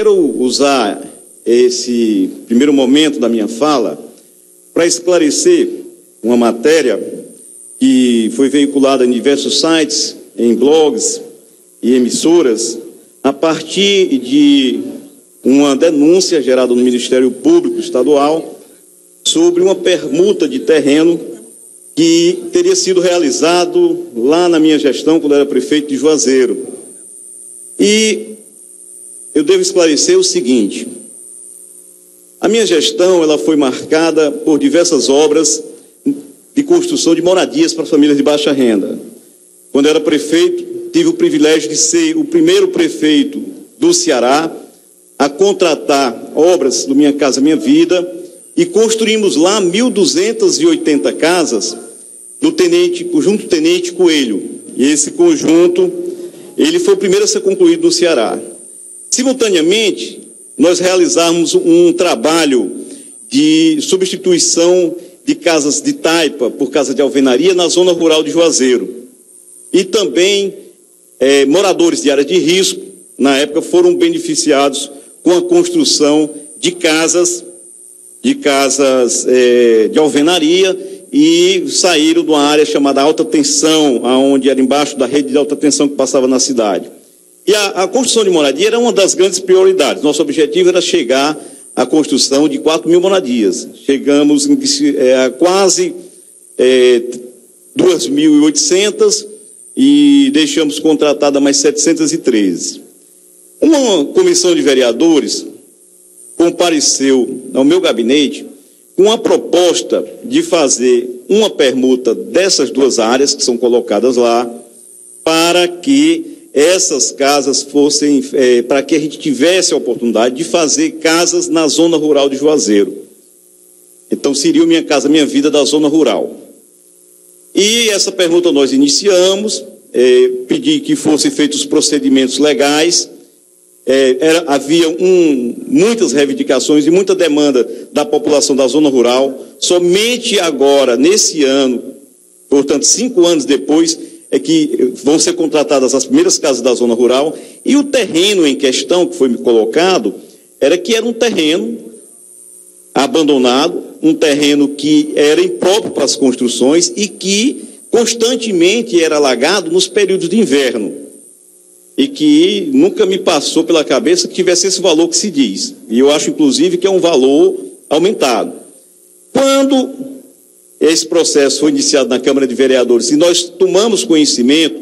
quero usar esse primeiro momento da minha fala para esclarecer uma matéria que foi veiculada em diversos sites, em blogs e emissoras, a partir de uma denúncia gerada no Ministério Público Estadual sobre uma permuta de terreno que teria sido realizado lá na minha gestão, quando era prefeito de Juazeiro. E eu devo esclarecer o seguinte: a minha gestão ela foi marcada por diversas obras de construção de moradias para famílias de baixa renda. Quando eu era prefeito, tive o privilégio de ser o primeiro prefeito do Ceará a contratar obras do Minha Casa Minha Vida, e construímos lá 1.280 casas do conjunto Tenente Coelho. E esse conjunto, ele foi o primeiro a ser concluído no Ceará. Simultaneamente, nós realizamos um trabalho de substituição de casas de taipa por casa de alvenaria na zona rural de Juazeiro. E também moradores de área de risco, na época, foram beneficiados com a construção de casas de alvenaria e saíram de uma área chamada alta tensão, onde era embaixo da rede de alta tensão que passava na cidade. E a construção de moradia era uma das grandes prioridades. Nosso objetivo era chegar à construção de 4.000 moradias. Chegamos a quase 2.800 e deixamos contratada mais 713. Uma comissão de vereadores compareceu ao meu gabinete com a proposta de fazer uma permuta dessas duas áreas que são colocadas lá, para que essas casas fossem, para que a gente tivesse a oportunidade de fazer casas na zona rural de Juazeiro. Então seria o Minha Casa Minha Vida da zona rural. E essa permuta nós iniciamos, pedi que fossem feitos os procedimentos legais. Havia muitas reivindicações e muita demanda da população da zona rural. Somente agora, nesse ano, portanto 5 anos depois, é que vão ser contratadas as primeiras casas da zona rural. E o terreno em questão que foi me colocado era um terreno abandonado, um terreno que era impróprio para as construções e que constantemente era alagado nos períodos de inverno. E que nunca me passou pela cabeça que tivesse esse valor que se diz. E eu acho, inclusive, que é um valor aumentado. Quando esse processo foi iniciado na Câmara de Vereadores e nós tomamos conhecimento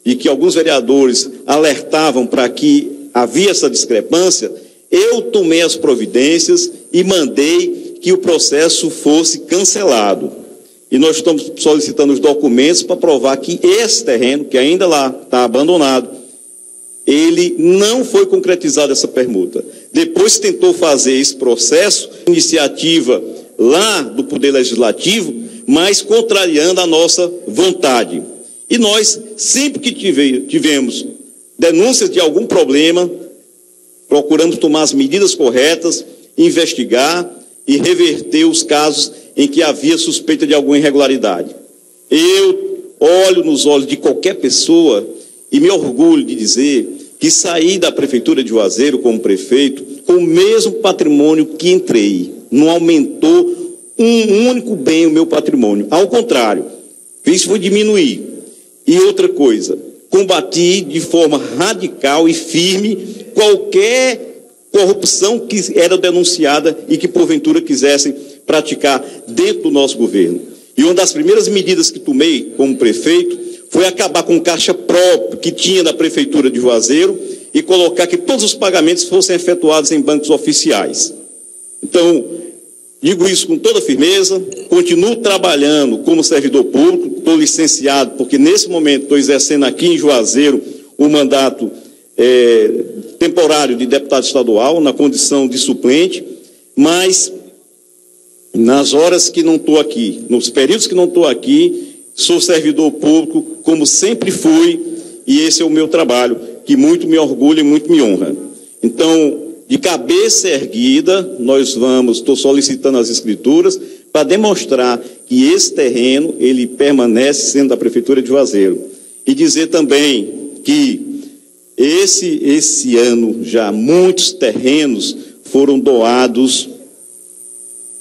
de que alguns vereadores alertavam para que havia essa discrepância, eu tomei as providências e mandei que o processo fosse cancelado. E nós estamos solicitando os documentos para provar que esse terreno, que ainda lá está abandonado, ele não foi concretizado essa permuta. Depois tentou fazer esse processo, iniciativa lá do Poder Legislativo, mas contrariando a nossa vontade. E nós, sempre que tivemos denúncias de algum problema, procuramos tomar as medidas corretas, investigar e reverter os casos em que havia suspeita de alguma irregularidade. Eu olho nos olhos de qualquer pessoa e me orgulho de dizer que saí da Prefeitura de Juazeiro como prefeito com o mesmo patrimônio que entrei. Não aumentou um único bem o meu patrimônio. Ao contrário, isso foi diminuir. E outra coisa, combati de forma radical e firme qualquer corrupção que era denunciada e que porventura quisessem praticar dentro do nosso governo. E uma das primeiras medidas que tomei como prefeito foi acabar com o caixa próprio que tinha na Prefeitura de Juazeiro e colocar que todos os pagamentos fossem efetuados em bancos oficiais. Então, digo isso com toda firmeza, continuo trabalhando como servidor público, estou licenciado, porque nesse momento estou exercendo aqui em Juazeiro o mandato temporário de deputado estadual, na condição de suplente, mas nas horas que não estou aqui, nos períodos que não estou aqui, sou servidor público, como sempre fui, e esse é o meu trabalho, que muito me orgulha e muito me honra. Então, de cabeça erguida, estou solicitando as escrituras para demonstrar que esse terreno, ele permanece sendo da Prefeitura de Juazeiro. E dizer também que Esse ano já muitos terrenos foram doados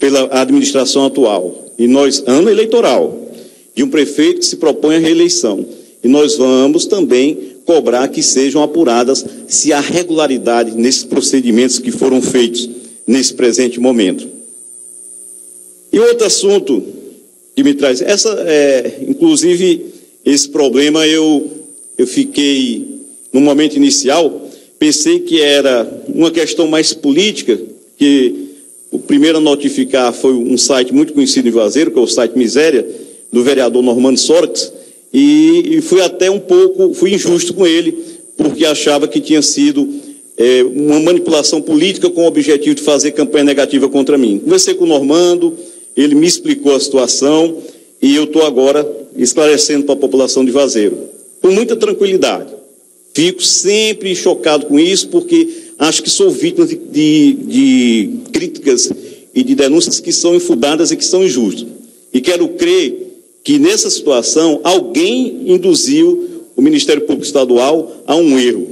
pela administração atual. E nós, ano eleitoral, de um prefeito que se propõe à reeleição. E nós vamos também cobrar que sejam apuradas se há regularidade nesses procedimentos que foram feitos nesse presente momento. E outro assunto que me traz, inclusive esse problema eu fiquei, no momento inicial, pensei que era uma questão mais política, que o primeiro a notificar foi um site muito conhecido em Juazeiro, que é o site Miséria, do vereador Normando Sórax, e fui até fui injusto com ele, porque achava que tinha sido uma manipulação política com o objetivo de fazer campanha negativa contra mim. Conversei com o Normando, ele me explicou a situação, e eu estou agora esclarecendo para a população de Juazeiro, com muita tranquilidade. Fico sempre chocado com isso, porque acho que sou vítima de críticas e de denúncias que são infundadas e que são injustas. E quero crer que nessa situação alguém induziu o Ministério Público Estadual a um erro.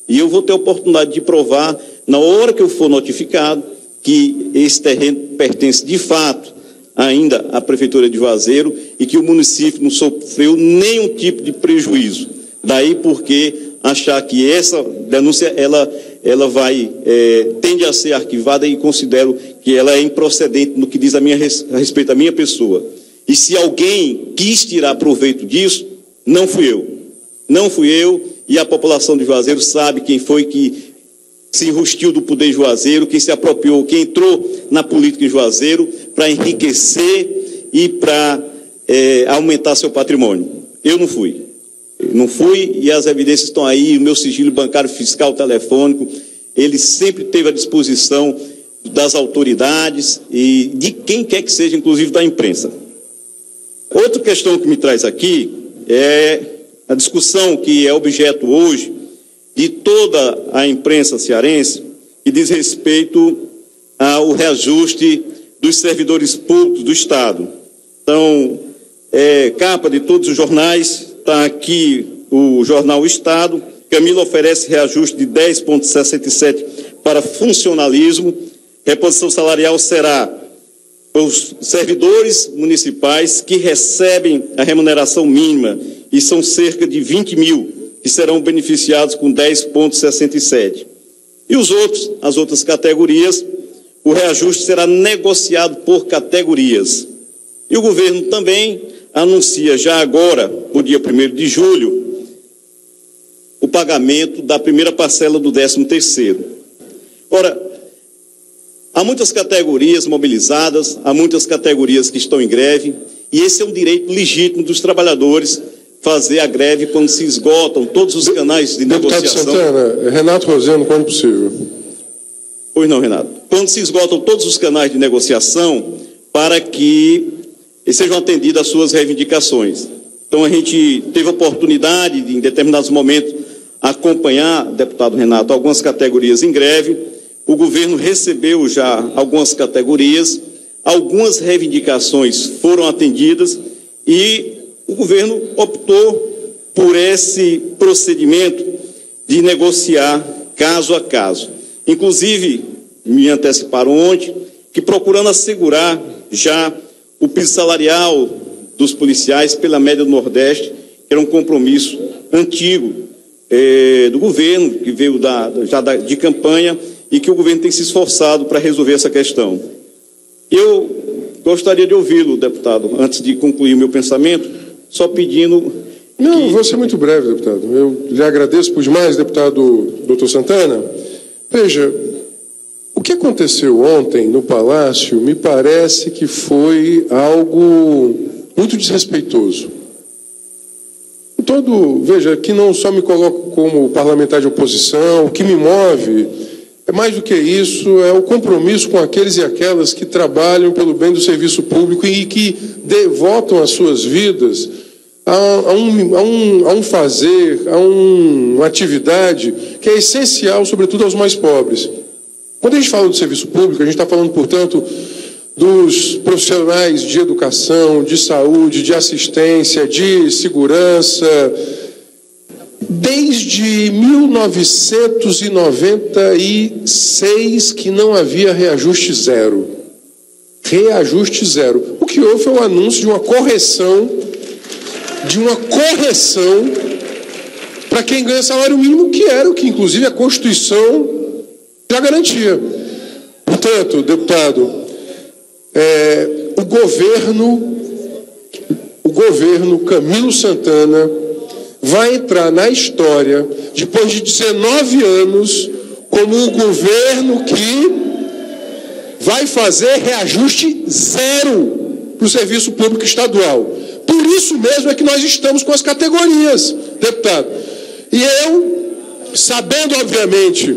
E eu vou ter a oportunidade de provar, na hora que eu for notificado, que esse terreno pertence de fato ainda à Prefeitura de Juazeiro e que o município não sofreu nenhum tipo de prejuízo. Daí porque achar que essa denúncia ela tende a ser arquivada, e considero que ela é improcedente no que diz a respeito à minha pessoa. E se alguém quis tirar proveito disso, não fui eu. Não fui eu, e a população de Juazeiro sabe quem foi que se enrustiu do poder em Juazeiro, quem se apropriou, quem entrou na política em Juazeiro para enriquecer e para aumentar seu patrimônio. Eu não fui. Não fui, e as evidências estão aí, o meu sigilo bancário, fiscal, telefônico, ele sempre teve à disposição das autoridades e de quem quer que seja, inclusive da imprensa. Outra questão que me traz aqui é a discussão que é objeto hoje de toda a imprensa cearense, que diz respeito ao reajuste dos servidores públicos do Estado. Então, capa de todos os jornais, está aqui o jornal Estado. Camila oferece reajuste de 10,67 para funcionalismo. Reposição salarial será os servidores municipais que recebem a remuneração mínima, e são cerca de 20 mil, que serão beneficiados com 10,67. E as outras categorias, o reajuste será negociado por categorias. E o governo também anuncia já agora, no dia 1º de julho, o pagamento da primeira parcela do 13º. Ora, há muitas categorias mobilizadas, há muitas categorias que estão em greve, e esse é um direito legítimo dos trabalhadores, fazer a greve quando se esgotam todos os canais de negociação. Deputado Santana, Renato Rosendo, quando possível. Pois não, Renato. Quando se esgotam todos os canais de negociação para que sejam atendidas as suas reivindicações. Então a gente teve a oportunidade de, em determinados momentos, acompanhar, deputado Renato, algumas categorias em greve. O governo recebeu já algumas categorias, algumas reivindicações foram atendidas e o governo optou por esse procedimento de negociar caso a caso. Inclusive, me anteciparam ontem que, procurando assegurar já o piso salarial dos policiais pela média do Nordeste, que era um compromisso antigo do governo, que veio de campanha, e que o governo tem se esforçado para resolver essa questão. Eu gostaria de ouvi-lo, deputado, antes de concluir o meu pensamento, só pedindo... Não, vou ser muito breve, deputado. Eu lhe agradeço por demais, deputado Dr. Santana. Veja, o que aconteceu ontem no Palácio me parece que foi algo muito desrespeitoso. Veja, que não só me coloco como parlamentar de oposição, o que me move é mais do que isso, é o compromisso com aqueles e aquelas que trabalham pelo bem do serviço público e que devotam as suas vidas a um fazer, a uma atividade que é essencial, sobretudo aos mais pobres. Quando a gente fala do serviço público, a gente está falando, portanto, dos profissionais de educação, de saúde, de assistência, de segurança, Desde 1996 que não havia reajuste zero. Reajuste zero. O que houve foi o anúncio de uma correção para quem ganha salário mínimo, que era o que, inclusive, a Constituição já garantia. Portanto, deputado, o governo Camilo Santana vai entrar na história, depois de 19 anos, como um governo que vai fazer reajuste zero para o serviço público estadual. Por isso mesmo é que nós estamos com as categorias, deputado. E eu, sabendo, obviamente,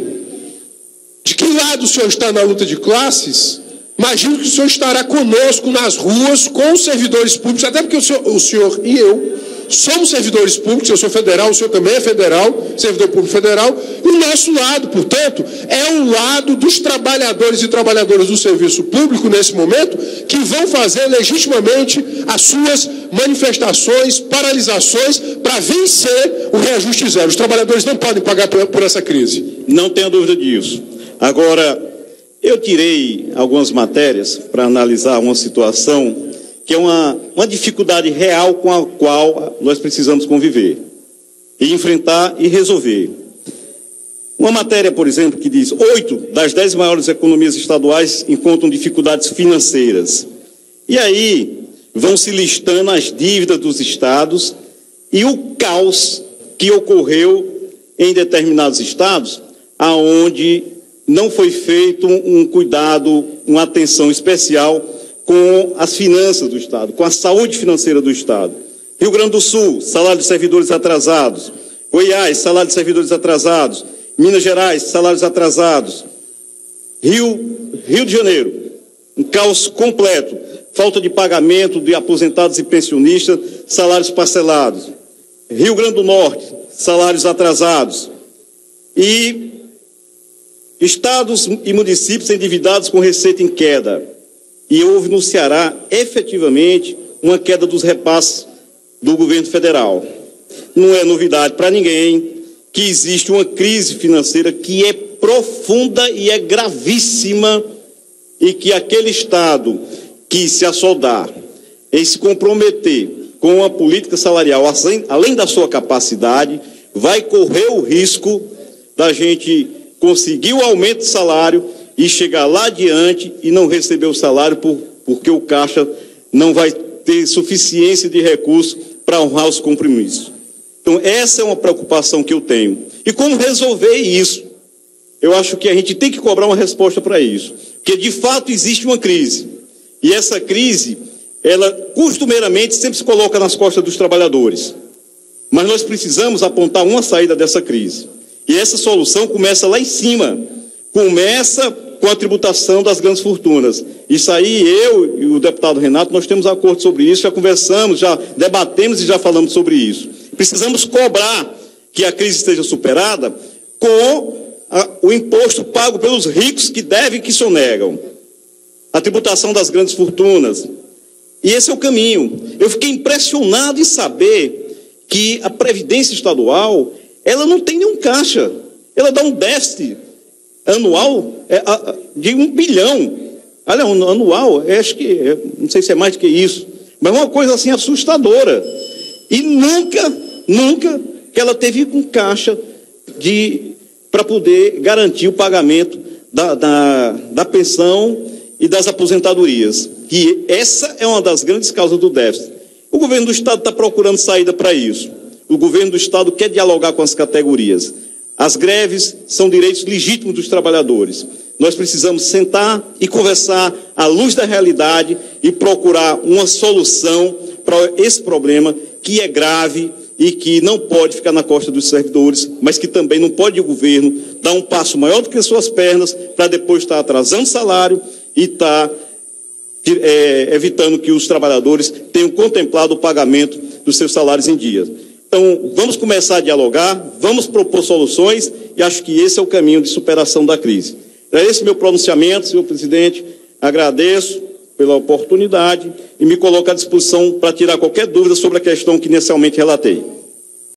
de que lado o senhor está na luta de classes, imagino que o senhor estará conosco nas ruas, com os servidores públicos, até porque o senhor e eu somos servidores públicos. Eu sou federal, o senhor também é federal, servidor público federal, e o nosso lado, portanto, é o lado dos trabalhadores e trabalhadoras do serviço público, nesse momento, que vão fazer legitimamente as suas manifestações, paralisações, para vencer o reajuste zero. Os trabalhadores não podem pagar por essa crise. Não tenha dúvida disso. Agora, eu tirei algumas matérias para analisar uma situação que é uma dificuldade real com a qual nós precisamos conviver, e enfrentar e resolver. Uma matéria, por exemplo, que diz: 8 das 10 maiores economias estaduais encontram dificuldades financeiras. E aí vão se listando as dívidas dos estados e o caos que ocorreu em determinados estados, aonde não foi feito um cuidado, uma atenção especial com as finanças do Estado, com a saúde financeira do Estado. Rio Grande do Sul, salário de servidores atrasados. Goiás, salário de servidores atrasados. Minas Gerais, salários atrasados. Rio de Janeiro, um caos completo. Falta de pagamento de aposentados e pensionistas, salários parcelados. Rio Grande do Norte, salários atrasados. E estados e municípios endividados com receita em queda. E houve no Ceará, efetivamente, uma queda dos repasses do governo federal. Não é novidade para ninguém que existe uma crise financeira que é profunda e é gravíssima, e que aquele Estado que se assoldar em se comprometer com uma política salarial além da sua capacidade, vai correr o risco da gente conseguir o aumento de salário e chegar lá adiante e não receber o salário porque o Caixa não vai ter suficiência de recursos para honrar os compromissos. Então, essa é uma preocupação que eu tenho. E como resolver isso? Eu acho que a gente tem que cobrar uma resposta para isso. Porque, de fato, existe uma crise. E essa crise, ela costumeiramente sempre se coloca nas costas dos trabalhadores. Mas nós precisamos apontar uma saída dessa crise. E essa solução começa lá em cima. Começa com a tributação das grandes fortunas. Isso aí, eu e o deputado Renato, nós temos acordo sobre isso, já conversamos, já debatemos e já falamos sobre isso. Precisamos cobrar que a crise esteja superada com o imposto pago pelos ricos que devem e que sonegam. A tributação das grandes fortunas. E esse é o caminho. Eu fiquei impressionado em saber que a Previdência Estadual, ela não tem nenhum caixa. Ela dá um déficit anual de 1 bilhão. Olha, anual, acho que, não sei se é mais do que isso, mas uma coisa assim assustadora. E nunca que ela teve um caixa para poder garantir o pagamento da pensão e das aposentadorias. Que essa é uma das grandes causas do déficit. O governo do Estado está procurando saída para isso. O governo do Estado quer dialogar com as categorias. As greves são direitos legítimos dos trabalhadores. Nós precisamos sentar e conversar à luz da realidade e procurar uma solução para esse problema que é grave e que não pode ficar na costa dos servidores, mas que também não pode o governo dar um passo maior do que as suas pernas para depois estar atrasando salário e estar evitando que os trabalhadores tenham contemplado o pagamento dos seus salários em dia. Então, vamos começar a dialogar, vamos propor soluções, e acho que esse é o caminho de superação da crise. É esse meu pronunciamento, senhor presidente. Agradeço pela oportunidade e me coloco à disposição para tirar qualquer dúvida sobre a questão que inicialmente relatei.